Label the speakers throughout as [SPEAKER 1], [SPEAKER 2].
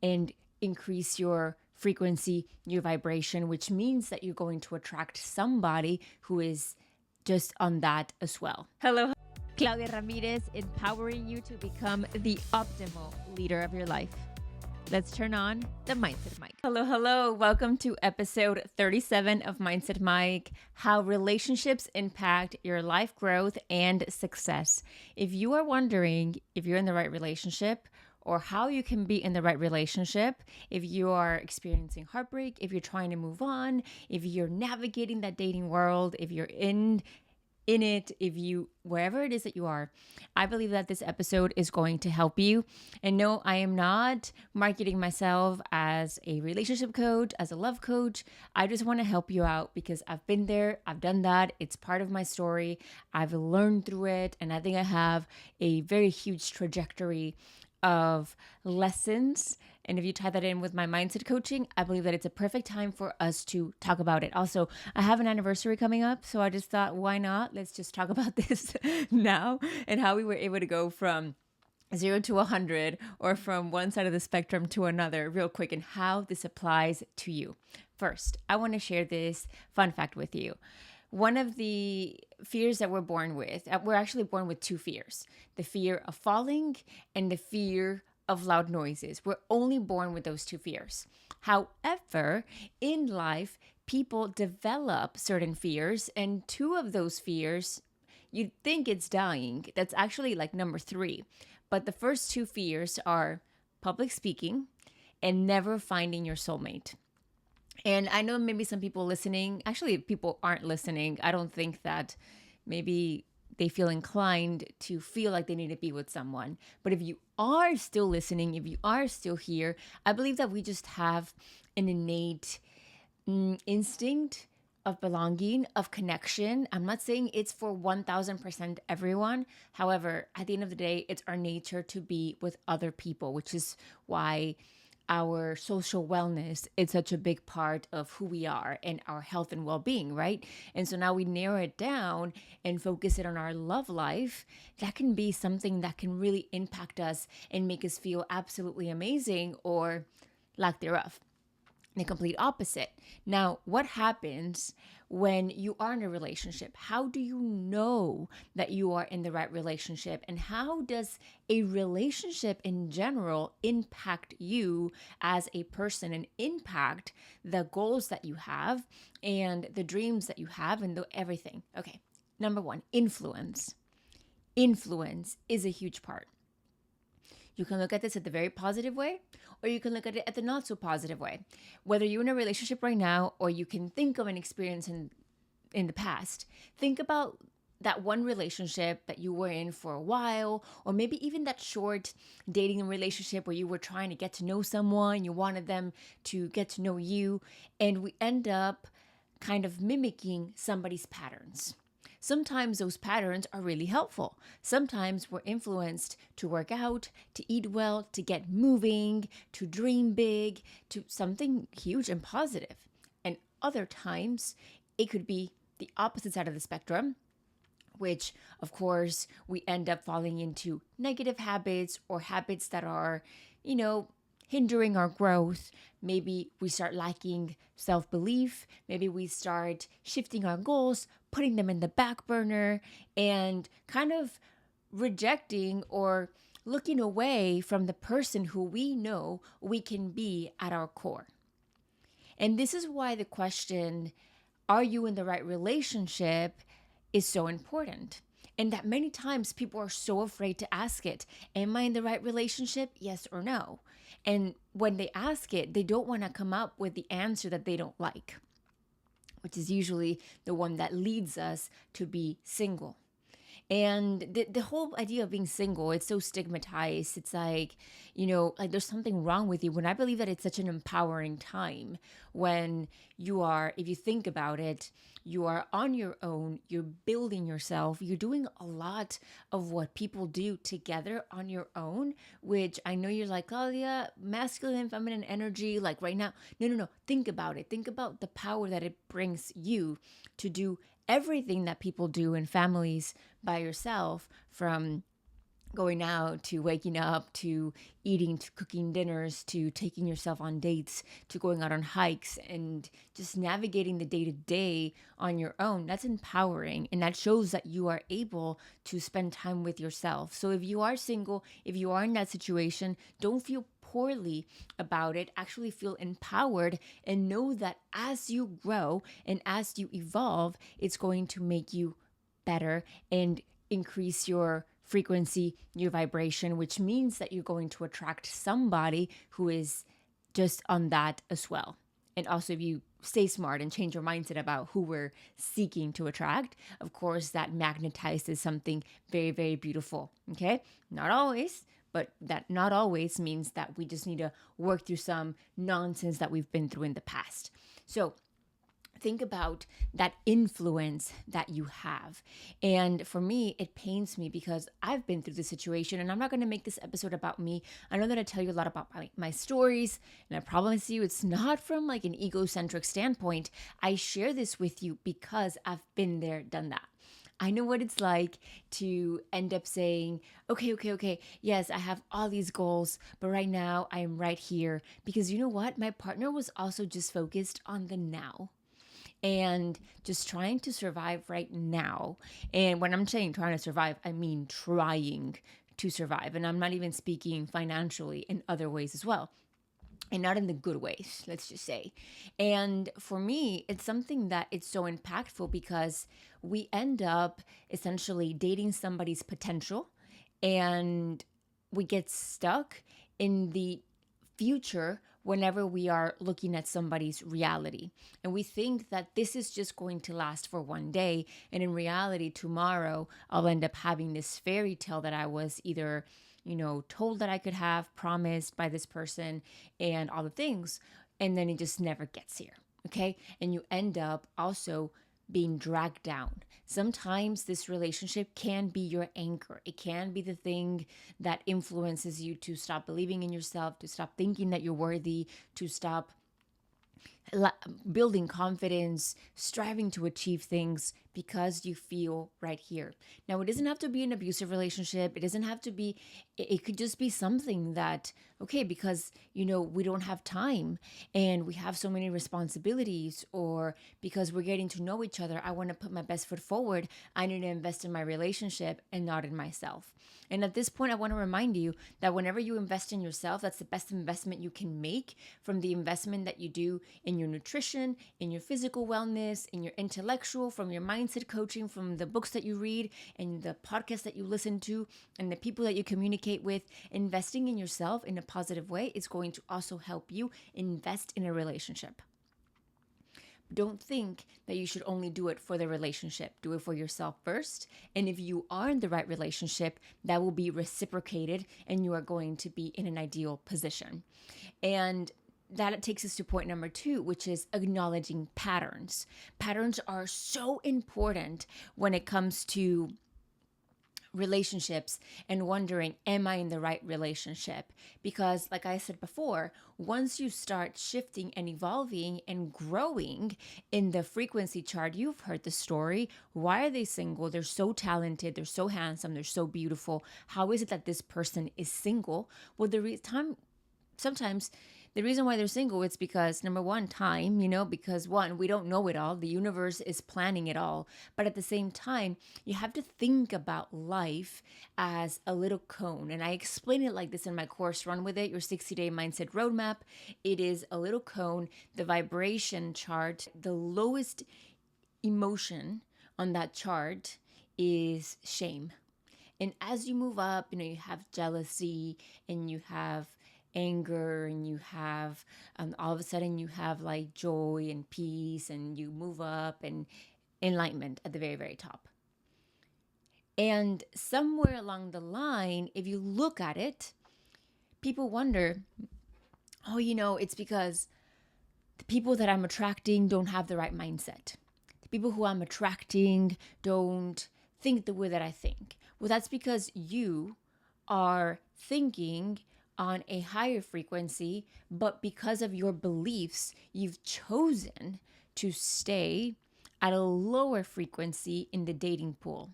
[SPEAKER 1] and increase your frequency, your vibration, which means that you're going to attract somebody who is just on that as well. Hello, Claudia Ramirez, empowering you to become the optimal leader of your life. Let's turn on the Mindset Mic. Hello. Welcome to episode 37 of Mindset Mic, how relationships impact your life growth and success. If you are wondering if you're in the right relationship or how you can be in the right relationship, if you are experiencing heartbreak, if you're trying to move on, if you're navigating that dating world, if you're in it, if you, wherever it is that you are, I believe that this episode is going to help you. And no, I am not marketing myself as a relationship coach, as a love coach. I just want to help you out because I've been there, I've done that. It's part of my story. I've learned through it. And I think I have a very huge trajectory of lessons. And if you tie that in with my mindset coaching, I believe that it's a perfect time for us to talk about it. Also, I have an anniversary coming up, so I just thought, why not? Let's just talk about this now and how we were able to go from 0 to 100 or from one side of the spectrum to another real quick and how this applies to you. First, I want to share this fun fact with you. One of the fears that we're born with, we're actually born with two fears, the fear of falling and the fear of loud noises. We're only born with those two fears. However, in life, people develop certain fears, and two of those fears, you'd think it's dying. That's actually like number 3. But the first two fears are public speaking and never finding your soulmate. And I know maybe some people listening, actually people aren't listening. I don't think that maybe they feel inclined to feel like they need to be with someone. But if you are still listening, if you are still here, I believe that we just have an innate instinct of belonging, of connection. I'm not saying it's for 1000% everyone. However, at the end of the day, it's our nature to be with other people, which is why our social wellness is such a big part of who we are and our health and well-being, right? And so now we narrow it down and focus it on our love life. That can be something that can really impact us and make us feel absolutely amazing or lack thereof. The complete opposite. Now, what happens when you are in a relationship? How do you know that you are in the right relationship? And how does a relationship in general impact you as a person and impact the goals that you have and the dreams that you have and everything? Okay, number 1, influence. Influence is a huge part. You can look at this at the very positive way, or you can look at it at the not so positive way. Whether you're in a relationship right now, or you can think of an experience in the past, think about that one relationship that you were in for a while, or maybe even that short dating relationship where you were trying to get to know someone, you wanted them to get to know you, and we end up kind of mimicking somebody's patterns. Sometimes those patterns are really helpful. Sometimes we're influenced to work out, to eat well, to get moving, to dream big, to something huge and positive. And other times it could be the opposite side of the spectrum, which of course we end up falling into negative habits or habits that are, hindering our growth. Maybe we start lacking self-belief. Maybe we start shifting our goals, putting them in the back burner, and kind of rejecting or looking away from the person who we know we can be at our core. And this is why the question, are you in the right relationship, is so important. And that many times people are so afraid to ask it. Am I in the right relationship? Yes or no? And when they ask it, they don't want to come up with the answer that they don't like, which is usually the one that leads us to be single. And the whole idea of being single, it's so stigmatized. It's like, like there's something wrong with you. When I believe that it's such an empowering time when you are, if you think about it, you are on your own, you're building yourself, you're doing a lot of what people do together on your own, which I know you're like, Claudia, masculine, feminine energy, like right now. No. Think about it. Think about the power that it brings you to do everything that people do in families by yourself, from going out to waking up to eating to cooking dinners to taking yourself on dates to going out on hikes and just navigating the day to day on your own. That's empowering, and that shows that you are able to spend time with yourself. So if you are single, if you are in that situation, don't feel poorly about it. Actually feel empowered and know that as you grow and as you evolve, it's going to make you better and increase your frequency, your vibration, which means that you're going to attract somebody who is just on that as well. And also, if you stay smart and change your mindset about who we're seeking to attract, of course, that magnetizes something very, very beautiful. Okay? Not always, but that not always means that we just need to work through some nonsense that we've been through in the past. So, think about that influence that you have. And for me, it pains me because I've been through this situation, and I'm not going to make this episode about me. I know that I tell you a lot about my stories, and I promise you it's not from like an egocentric standpoint. I share this with you because I've been there, done that. I know what it's like to end up saying, okay, yes, I have all these goals, but right now I am right here. Because you know what? My partner was also just focused on the now and just trying to survive right now. And when I'm saying trying to survive, I mean trying to survive. And I'm not even speaking financially, in other ways as well. And not in the good ways, let's just say. And for me, it's something that it's so impactful because we end up essentially dating somebody's potential, and we get stuck in the future whenever we are looking at somebody's reality. And we think that this is just going to last for one day. And in reality, tomorrow, I'll end up having this fairy tale that I was either, told that I could have, promised by this person, and all the things. And then it just never gets here. Okay. And you end up also being dragged down. Sometimes this relationship can be your anchor. It can be the thing that influences you to stop believing in yourself, to stop thinking that you're worthy, to stop building confidence, striving to achieve things because you feel right here. Now, it doesn't have to be an abusive relationship. It doesn't have to be, it could just be something that, okay, because, we don't have time and we have so many responsibilities, or because we're getting to know each other, I want to put my best foot forward. I need to invest in my relationship and not in myself. And at this point, I want to remind you that whenever you invest in yourself, that's the best investment you can make, from the investment that you do in your nutrition, in your physical wellness, in your intellectual, from your mindset coaching, from the books that you read and the podcasts that you listen to and the people that you communicate with. Investing in yourself in a positive way is going to also help you invest in a relationship. Don't think that you should only do it for the relationship. Do it for yourself first. And if you are in the right relationship, that will be reciprocated and you are going to be in an ideal position. And that takes us to point number 2, which is acknowledging patterns. Patterns are so important when it comes to relationships and wondering, am I in the right relationship? Because like I said before, once you start shifting and evolving and growing in the frequency chart, you've heard the story. Why are they single? They're so talented. They're so handsome. They're so beautiful. How is it that this person is single? Well, sometimes the reason why they're single, it's because number one, time, because one, we don't know it all. The universe is planning it all. But at the same time, you have to think about life as a little cone. And I explain it like this in my course, Run With It, Your 60-Day Mindset Roadmap. It is a little cone, the vibration chart, the lowest emotion on that chart is shame. And as you move up, you have jealousy and you have anger and you have all of a sudden you have like joy and peace, and you move up and enlightenment at the very, very top. And somewhere along the line, if you look at it, people wonder, it's because the people that I'm attracting don't have the right mindset. The people who I'm attracting don't think the way that I think. Well, that's because you are thinking on a higher frequency, but because of your beliefs, you've chosen to stay at a lower frequency in the dating pool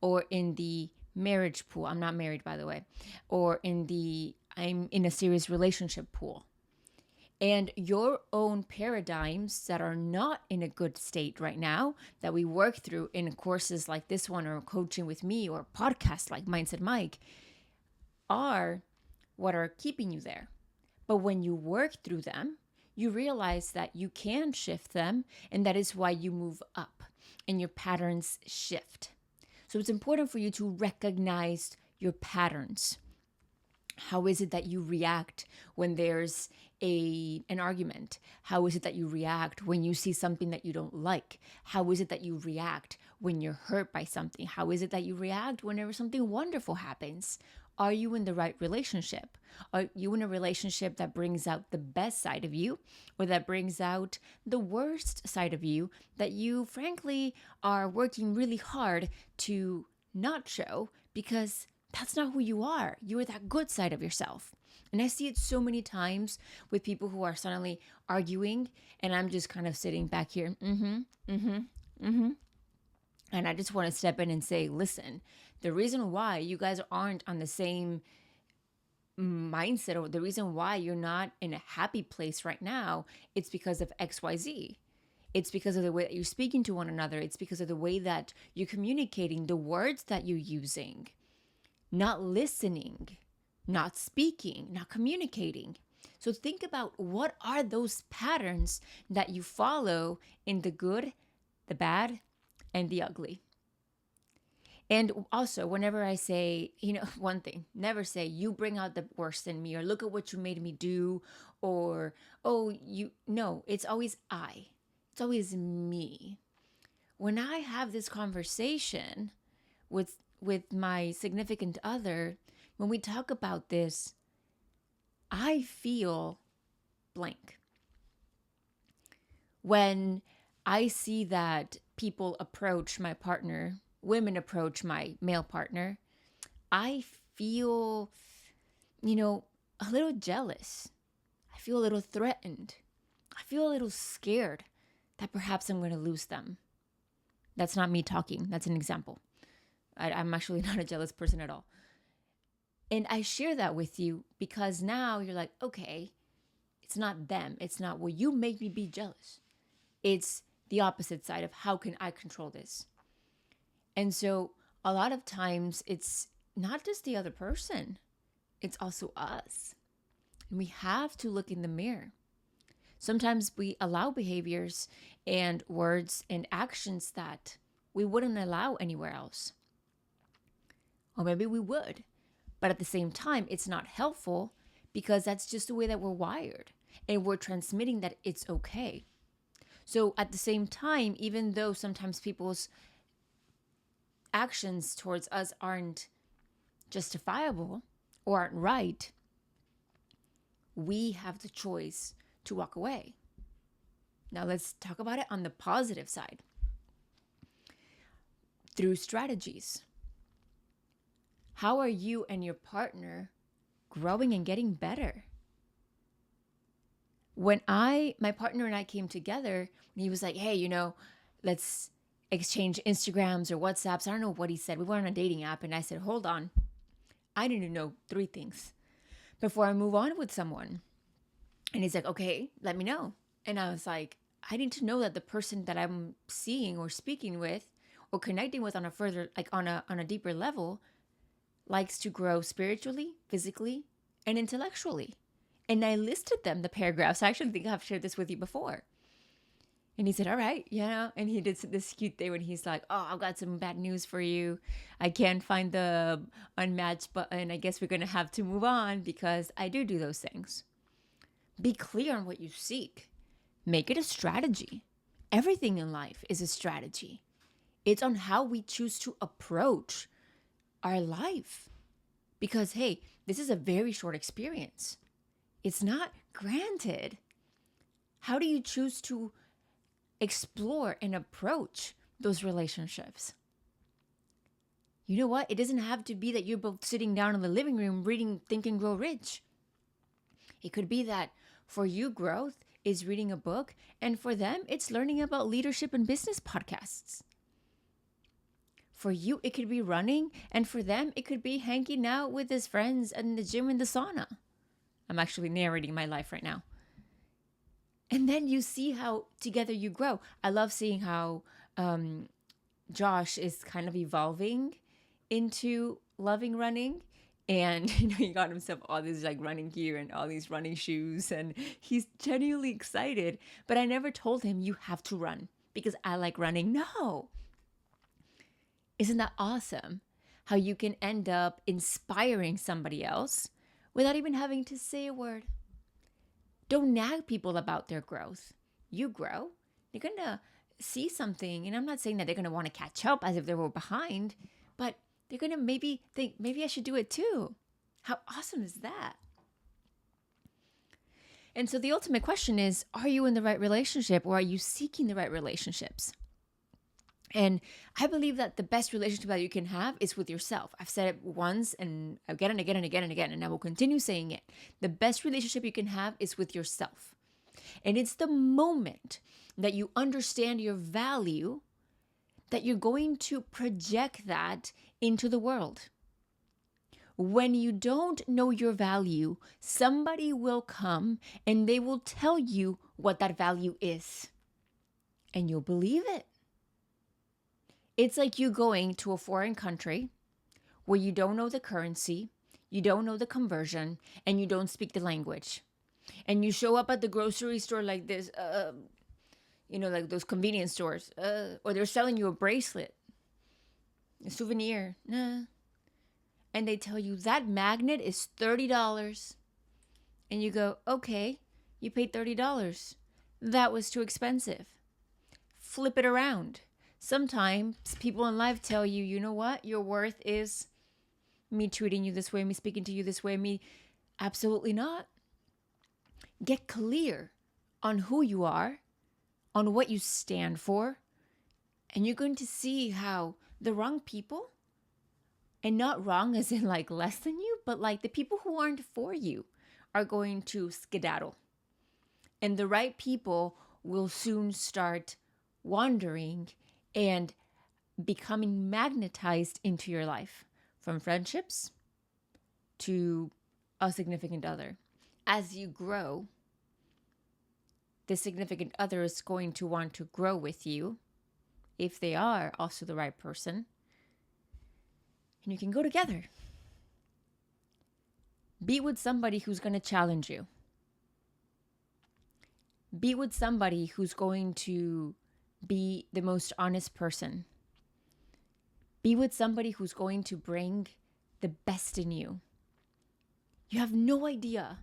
[SPEAKER 1] or in the marriage pool. I'm not married, by the way. Or in the I'm in a serious relationship pool. And your own paradigms that are not in a good state right now, that we work through in courses like this one, or coaching with me, or podcasts like Mindset Mike, are what are keeping you there. But when you work through them, you realize that you can shift them, and that is why you move up and your patterns shift. So it's important for you to recognize your patterns. How is it that you react when there's an argument? How is it that you react when you see something that you don't like? How is it that you react when you're hurt by something? How is it that you react whenever something wonderful happens? Are you in the right relationship? Are you in a relationship that brings out the best side of you, or that brings out the worst side of you that you frankly are working really hard to not show, because that's not who you are. You are that good side of yourself. And I see it so many times with people who are suddenly arguing, and I'm just kind of sitting back here, and I just want to step in and say, listen, the reason why you guys aren't on the same mindset, or the reason why you're not in a happy place right now, it's because of XYZ. It's because of the way that you're speaking to one another. It's because of the way that you're communicating, the words that you're using, not listening, not speaking, not communicating. So think about, what are those patterns that you follow in the good, the bad, and the ugly. And also, whenever I say, one thing, never say, you bring out the worst in me, or look at what you made me do, or, no, it's always I. It's always me. When I have this conversation with my significant other, when we talk about this, I feel blank. When I see that people approach my partner, women approach my male partner, I feel, a little jealous. I feel a little threatened. I feel a little scared that perhaps I'm going to lose them. That's not me talking. That's an example. I'm actually not a jealous person at all. And I share that with you because now you're like, okay, it's not them. It's not, well, you make me be jealous. It's the opposite side of, how can I control this? And so a lot of times it's not just the other person, it's also us. And we have to look in the mirror. Sometimes we allow behaviors and words and actions that we wouldn't allow anywhere else. Or maybe we would. But at the same time, it's not helpful, because that's just the way that we're wired. And we're transmitting that it's okay. So at the same time, even though sometimes people's actions towards us aren't justifiable or aren't right, we have the choice to walk away. Now let's talk about it on the positive side. Through strategies. How are you and your partner growing and getting better? When my partner and I came together, he was like, hey, let's exchange Instagrams or WhatsApps. I don't know what he said. We were on a dating app, and I said, hold on. I need to know 3 things before I move on with someone. And he's like, okay, let me know. And I was like, I need to know that the person that I'm seeing or speaking with or connecting with on a further, like on a deeper level, likes to grow spiritually, physically, and intellectually. And I listed them, the paragraphs. I actually think I've shared this with you before. And he said, all right, and he did this cute thing when he's like, oh, I've got some bad news for you. I can't find the unmatched button. I guess we're going to have to move on, because I do those things. Be clear on what you seek. Make it a strategy. Everything in life is a strategy. It's on how we choose to approach our life. Because, hey, this is a very short experience. It's not granted. How do you choose to explore and approach those relationships? You know what? It doesn't have to be that you're both sitting down in the living room reading Think and Grow Rich. It could be that for you, growth is reading a book, and for them, it's learning about leadership and business podcasts. For you, it could be running, and for them, it could be hanging out with his friends in the gym in the sauna. I'm actually narrating my life right now. And then you see how together you grow. I love seeing how Josh is kind of evolving into loving running. And he got himself all this like running gear and all these running shoes, and he's genuinely excited. But I never told him you have to run because I like running. No. Isn't that awesome? How you can end up inspiring somebody else without even having to say a word. Don't nag people about their growth. You grow. You're going to see something. And I'm not saying that they're going to want to catch up as if they were behind, but they're going to maybe think, maybe I should do it too. How awesome is that? And so the ultimate question is, are you in the right relationship, or are you seeking the right relationships? And I believe that the best relationship that you can have is with yourself. I've said it once and again and again and again and again, and I will continue saying it. The best relationship you can have is with yourself. And it's the moment that you understand your value that you're going to project that into the world. When you don't know your value, somebody will come and they will tell you what that value is. And you'll believe it. It's like you going to a foreign country where you don't know the currency, you don't know the conversion, and you don't speak the language. And you show up at the grocery store like this, like those convenience stores, or they're selling you a bracelet, a souvenir, and they tell you that magnet is $30. And you go, okay, you paid $30. That was too expensive. Flip it around. Sometimes people in life tell you, you know what? Your worth is me treating you this way, me speaking to you this way, me. Absolutely not. Get clear on who you are, on what you stand for, and you're going to see how the wrong people, and not wrong as in like less than you, but like the people who aren't for you are going to skedaddle. And the right people will soon start wandering and becoming magnetized into your life, from friendships to a significant other. As you grow, the significant other is going to want to grow with you if they are also the right person. And you can go together. Be with somebody who's going to challenge you. Be with somebody who's going to be the most honest person. Be with somebody who's going to bring the best in you. You have no idea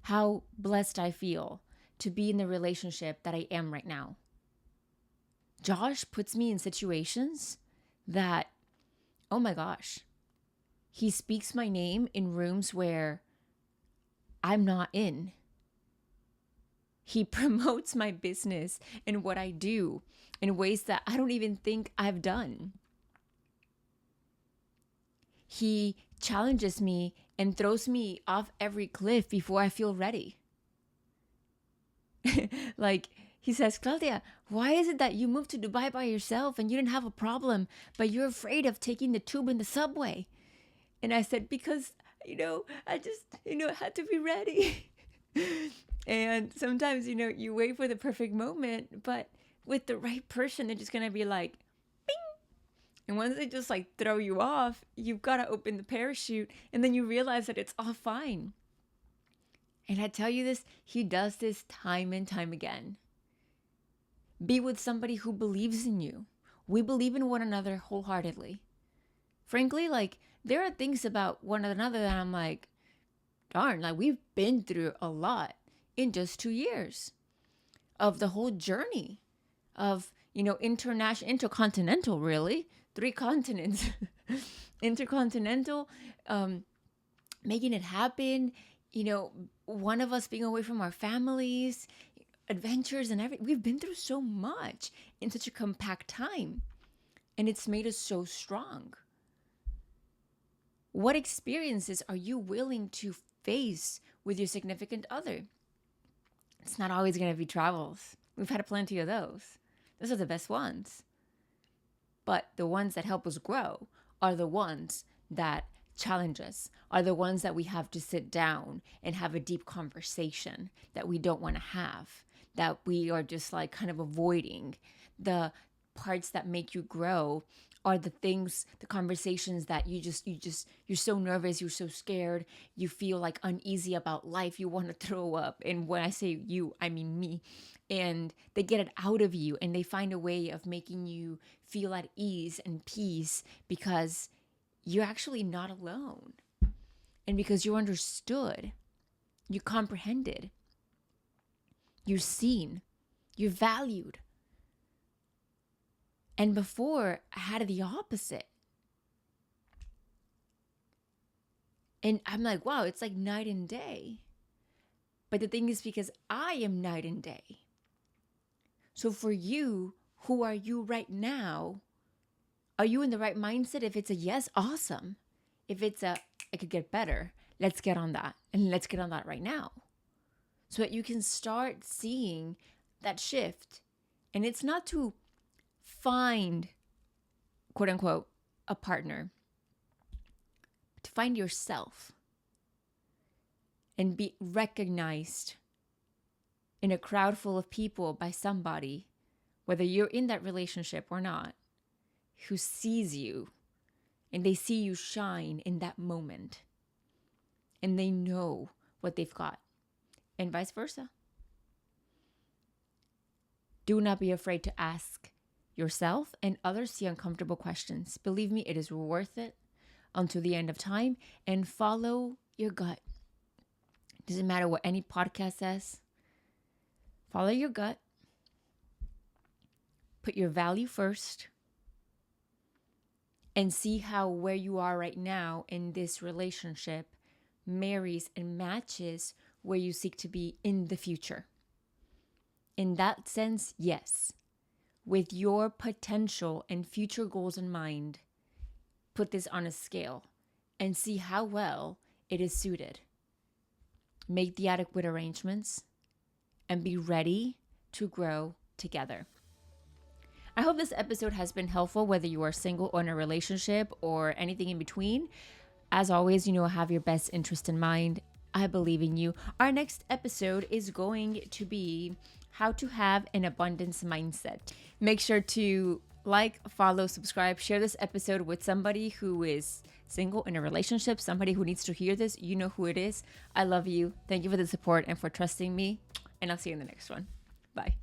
[SPEAKER 1] how blessed I feel to be in the relationship that I am right now. Josh puts me in situations that, oh my gosh, he speaks my name in rooms where I'm not in. He promotes my business and what I do in ways that I don't even think I've done. He challenges me and throws me off every cliff before I feel ready. Like he says, Claudia, why is it that you moved to Dubai by yourself and you didn't have a problem, but you're afraid of taking the tube in the subway? And I said, because, I just, had to be ready. And sometimes, you wait for the perfect moment, but with the right person, they're just going to be like, bing. And once they just like throw you off, you've got to open the parachute, and then you realize that it's all fine. And I tell you this, he does this time and time again. Be with somebody who believes in you. We believe in one another wholeheartedly. Frankly, like, there are things about one another that I'm like, darn, like we've been through a lot in just 2 years of the whole journey of, intercontinental, really, 3 continents, intercontinental, making it happen, one of us being away from our families, adventures and everything. We've been through so much in such a compact time, and it's made us so strong. What experiences are you willing to face with your significant other? It's not always going to be travels. We've had plenty of those. Those are the best ones. But the ones that help us grow are the ones that challenge us, are the ones that we have to sit down and have a deep conversation that we don't want to have, that we are just like kind of avoiding. The parts that make you grow are the things, the conversations that you're so nervous, you're so scared, you feel like uneasy about life, you want to throw up. And when I say you, I mean me. And they get it out of you, and they find a way of making you feel at ease and peace because you're actually not alone. And because you're understood, you're comprehended, you're seen, you're valued. And before, I had the opposite. And I'm like, wow, it's like night and day. But the thing is, because I am night and day. So for you, who are you right now? Are you in the right mindset? If it's a yes, awesome. If it's a, I could get better, let's get on that. And let's get on that right now. So that you can start seeing that shift. And it's not to find, quote unquote, a partner, to find yourself and be recognized in a crowd full of people by somebody, whether you're in that relationship or not, who sees you and they see you shine in that moment and they know what they've got, and vice versa. Do not be afraid to ask yourself and others the uncomfortable questions. Believe me, it is worth it until the end of time, and follow your gut. Doesn't matter what any podcast says. Follow your gut. Put your value first. And see how where you are right now in this relationship marries and matches where you seek to be in the future. In that sense, yes. With your potential and future goals in mind, put this on a scale and see how well it is suited. Make the adequate arrangements and be ready to grow together. I hope this episode has been helpful, whether you are single or in a relationship or anything in between. As always, I have your best interest in mind. I believe in you. Our next episode is going to be how to have an abundance mindset. Make sure to like, follow, subscribe, share this episode with somebody who is single in a relationship, somebody who needs to hear this. You know who it is. I love you. Thank you for the support and for trusting me. And I'll see you in the next one. Bye.